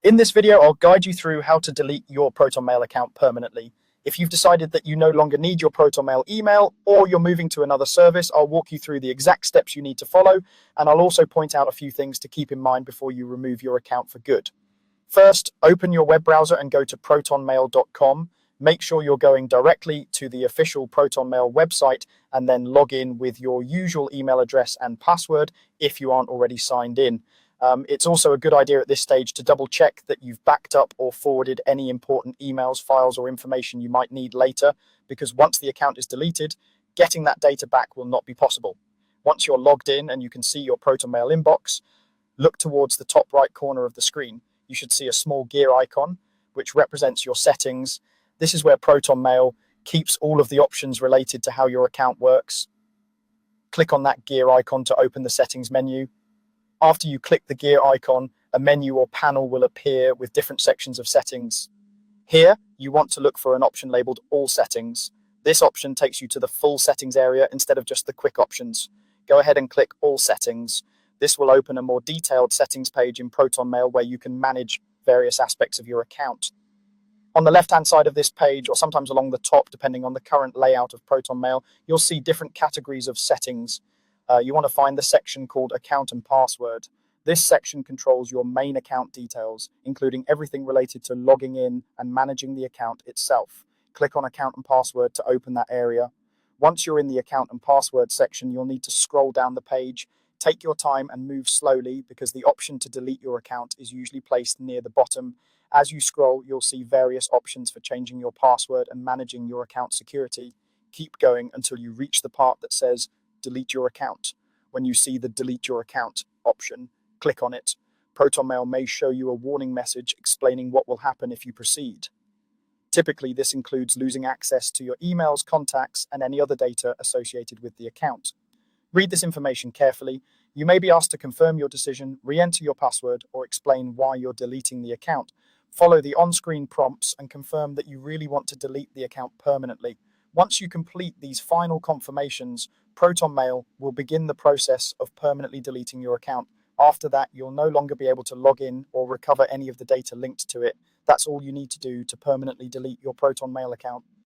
In this video, I'll guide you through how to delete your Protonmail account permanently. If you've decided that you no longer need your Protonmail email or you're moving to another service, I'll walk you through the exact steps you need to follow, and I'll also point out a few things to keep in mind before you remove your account for good. First, open your web browser and go to protonmail.com. Make sure you're going directly to the official Protonmail website and then log in with your usual email address and password if you aren't already signed in. It's also a good idea at this stage to double check that you've backed up or forwarded any important emails, files, or information you might need later, because once the account is deleted, getting that data back will not be possible. Once you're logged in and you can see your Protonmail inbox, look towards the top right corner of the screen. You should see a small gear icon, which represents your settings. This is where Protonmail keeps all of the options related to how your account works. Click on that gear icon to open the settings menu. After you click the gear icon, a menu or panel will appear with different sections of settings. Here, you want to look for an option labeled All Settings. This option takes you to the full settings area instead of just the quick options. Go ahead and click All Settings. This will open a more detailed settings page in Protonmail where you can manage various aspects of your account. On the left-hand side of this page, or sometimes along the top, depending on the current layout of Protonmail, you'll see different categories of settings. You want to find the section called Account and Password. This section controls your main account details, including everything related to logging in and managing the account itself. Click on Account and Password to open that area. Once you're in the Account and Password section, you'll need to scroll down the page. Take your time and move slowly because the option to delete your account is usually placed near the bottom. As you scroll, you'll see various options for changing your password and managing your account security. Keep going until you reach the part that says delete your account. When you see the delete your account option, click on it. Protonmail may show you a warning message explaining what will happen if you proceed. Typically, this includes losing access to your emails, contacts, and any other data associated with the account. Read this information carefully. You may be asked to confirm your decision, re-enter your password, or explain why you're deleting the account. Follow the on-screen prompts and confirm that you really want to delete the account permanently. Once you complete these final confirmations, Protonmail will begin the process of permanently deleting your account. After that, you'll no longer be able to log in or recover any of the data linked to it. That's all you need to do to permanently delete your Protonmail account.